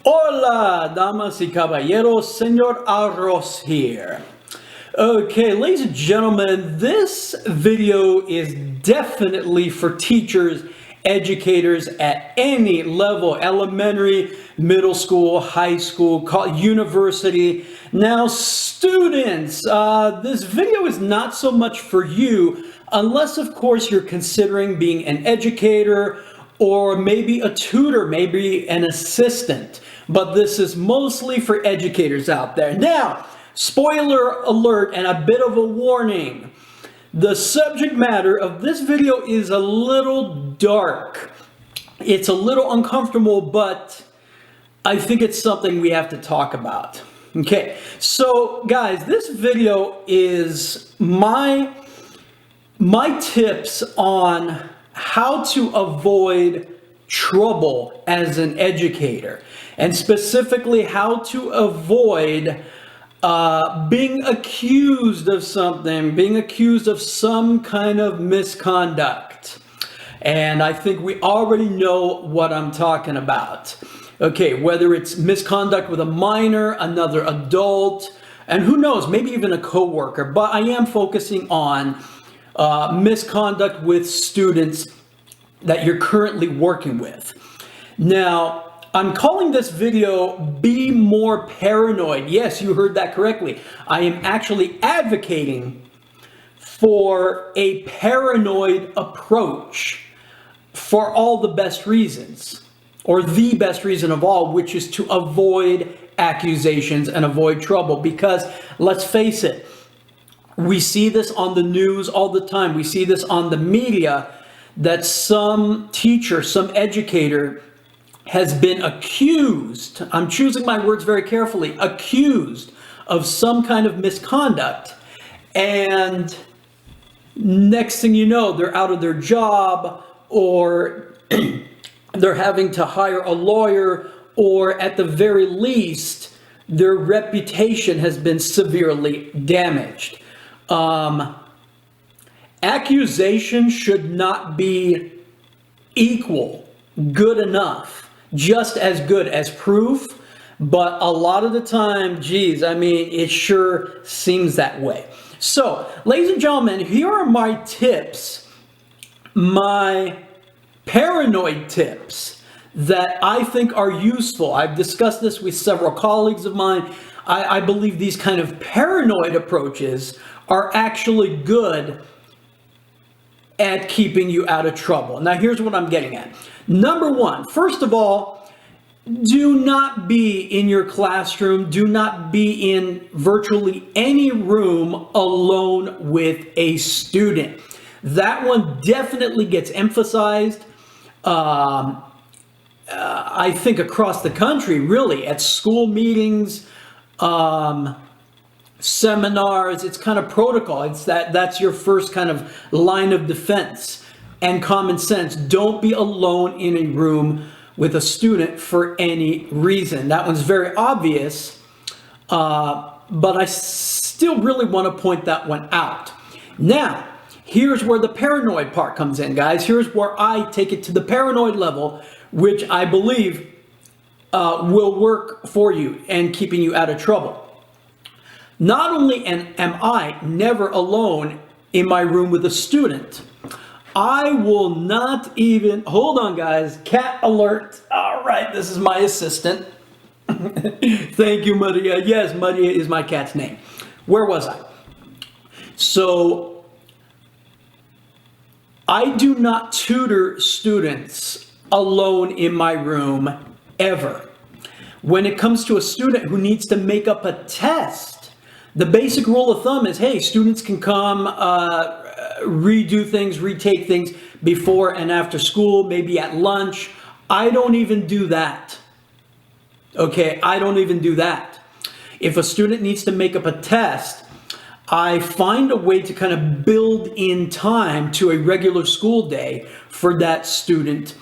Hola, damas y caballeros, Senor Arroz here. Okay, ladies and gentlemen, this video is definitely for teachers, educators at any level, elementary, middle school, high school, university. Now, students, this video is not so much for you, unless of course you're considering being an educator or maybe a tutor, maybe an assistant. But this is mostly for educators out there. Now, spoiler alert and a bit of a warning. The subject matter of this video is a little dark. It's a little uncomfortable, but I think it's something we have to talk about. Okay, so guys, this video is my tips on how to avoid trouble as an educator, and specifically how to avoid being accused of something, being accused of some kind of misconduct. And I think we already know what I'm talking about. Okay, whether it's misconduct with a minor, another adult, and who knows, maybe even a coworker, but I am focusing on misconduct with students that you're currently working with. Now, I'm calling this video Be More Paranoid. Yes, you heard that correctly. I am actually advocating for a paranoid approach for all the best reasons, or the best reason of all, which is to avoid accusations and avoid trouble. Because let's face it, we see this on the news all the time. We see this on the media, that some teacher, some educator has been accused, I'm choosing my words very carefully, accused of some kind of misconduct. And next thing you know, they're out of their job, or they're having to hire a lawyer, or at the very least, their reputation has been severely damaged. Accusation should not be equal, good enough, just as good as proof. But a lot of the time, geez, I mean, it sure seems that way. So, ladies and gentlemen, here are my tips, my paranoid tips that I think are useful. I've discussed this with several colleagues of mine. I believe these kind of paranoid approaches are actually good at keeping you out of trouble. Now, here's what I'm getting at. Number one, first of all, do not be in your classroom, do not be in virtually any room alone with a student. That one definitely gets emphasized, I think, across the country, really, at school meetings, seminars. It's kind of protocol. It's that's your first kind of line of defense and common sense. Don't be alone in a room with a student for any reason. That one's very obvious, but I still really want to point that one out. Now, here's where the paranoid part comes in, guys. Here's where I take it to the paranoid level, which I believe will work for you and keeping you out of trouble. Not only am I never alone in my room with a student, I will not even, hold on guys, cat alert. All right, this is my assistant. Thank you, Maria. Yes, Maria is my cat's name. Where was I? So, I do not tutor students alone in my room ever. When it comes to a student who needs to make up a test, the basic rule of thumb is, hey, students can come redo things, retake things before and after school, maybe at lunch. I don't even do that. Okay, I don't even do that. If a student needs to make up a test, I find a way to kind of build in time to a regular school day for that student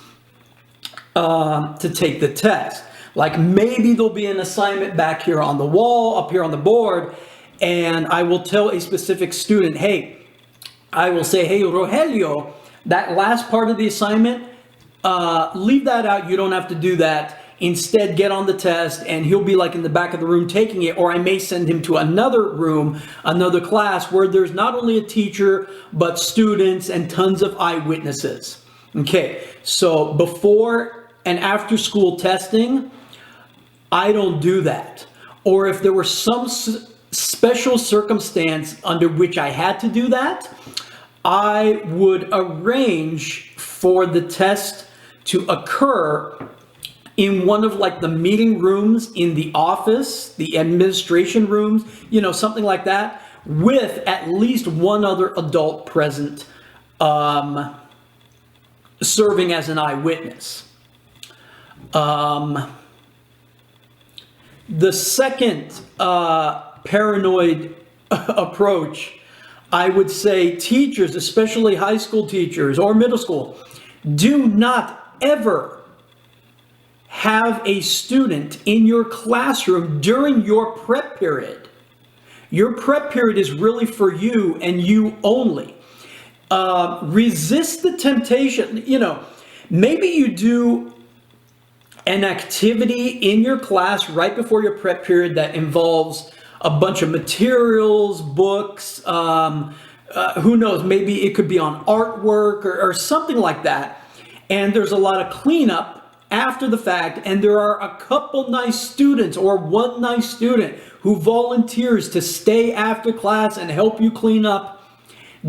to take the test. Like maybe there'll be an assignment back here on the wall, up here on the board, and I will tell a specific student, hey, I will say, hey, Rogelio, that last part of the assignment, leave that out. You don't have to do that. instead get on the test, and he'll be like in the back of the room taking it, or I may send him to another room, another class where there's not only a teacher, but students and tons of eyewitnesses. Okay, so before and after school testing, I don't do that. Or if there were some special circumstance under which I had to do that, I would arrange for the test to occur in one of like the meeting rooms in the office, the administration rooms, you know, something like that, with at least one other adult present, serving as an eyewitness. The second paranoid approach, I would say teachers, especially high school teachers or middle school, do not ever have a student in your classroom during your prep period. Your prep period is really for you and you only. Resist the temptation. You know, maybe you do an activity in your class right before your prep period that involves a bunch of materials, books, who knows, maybe it could be on artwork or something like that. And there's a lot of cleanup after the fact, and there are a couple nice students or one nice student who volunteers to stay after class and help you clean up.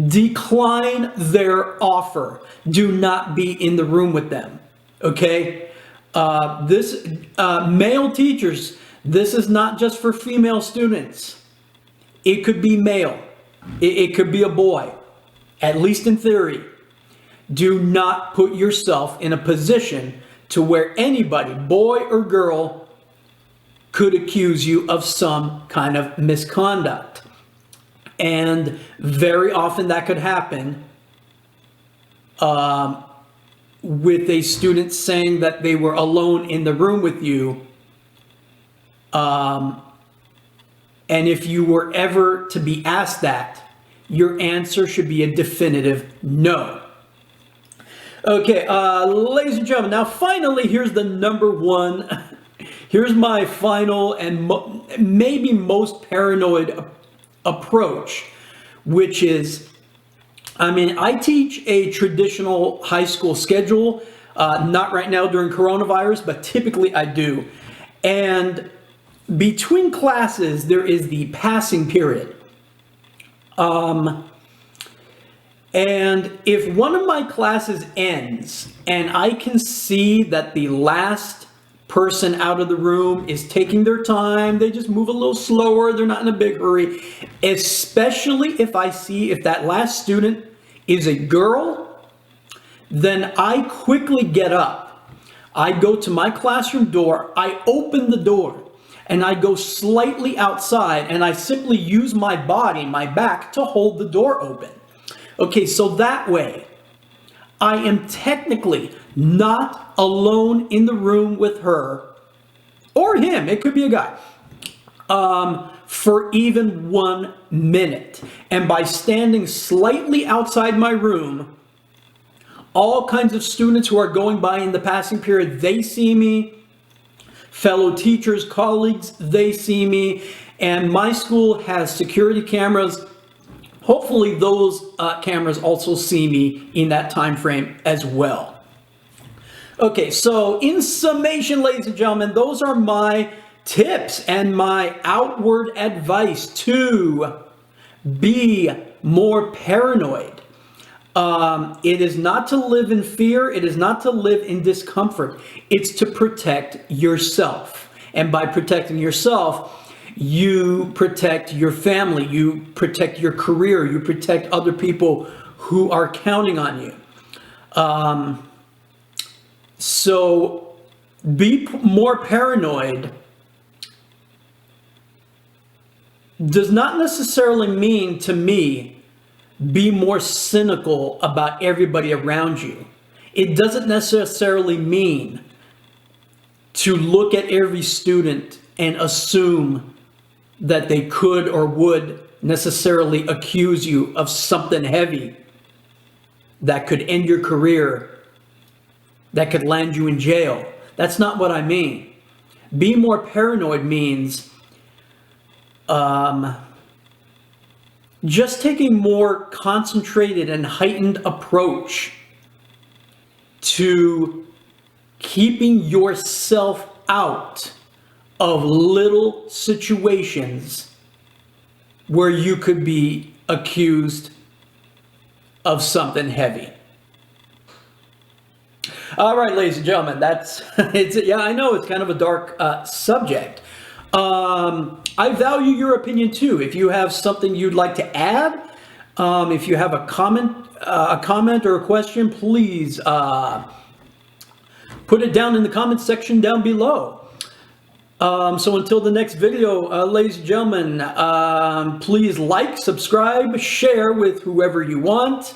Decline their offer. Do not be in the room with them. Okay? Male teachers, this is not just for female students. It could be male. It could be a boy, at least in theory. Do not put yourself in a position to where anybody, boy or girl, could accuse you of some kind of misconduct. And very often that could happen with a student saying that they were alone in the room with you. And if you were ever to be asked that, your answer should be a definitive no. Okay, ladies and gentlemen, now finally, here's the number one. Here's my final and maybe most paranoid approach, which is, I mean, I teach a traditional high school schedule, not right now during coronavirus, but typically I do. And between classes, there is the passing period. And if one of my classes ends and I can see that the last person out of the room is taking their time, they just move a little slower, they're not in a big hurry, especially if I see if that last student is a girl, then I quickly get up. I go to my classroom door, I open the door, and I go slightly outside, and I simply use my body, my back, to hold the door open. Okay, so that way, I am technically not alone in the room with her, or him, it could be a guy, for even 1 minute. And by standing slightly outside my room, all kinds of students who are going by in the passing period, they see me. Fellow teachers, colleagues, they see me. And my school has security cameras. Hopefully those cameras also see me in that time frame as well. Okay, so in summation, ladies and gentlemen, those are my tips and my outward advice to be more paranoid. It is not to live in fear. It is not to live in discomfort. It's to protect yourself. And by protecting yourself, you protect your family, you protect your career, you protect other people who are counting on you. So be more paranoid does not necessarily mean, to me, be more cynical about everybody around you. It doesn't necessarily mean to look at every student and assume that they could or would necessarily accuse you of something heavy that could end your career, that could land you in jail. That's not what I mean. Being more paranoid means just taking more concentrated and heightened approach to keeping yourself out of little situations where you could be accused of something heavy. All right, ladies and gentlemen, that's it's. Yeah, I know it's kind of a dark subject. I value your opinion too. If you have something you'd like to add, if you have a comment or a question, please put it down in the comment section down below. So until the next video, ladies and gentlemen, please like, subscribe, share with whoever you want.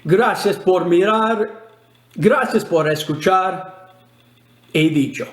Gracias por mirar, gracias por escuchar. He dicho.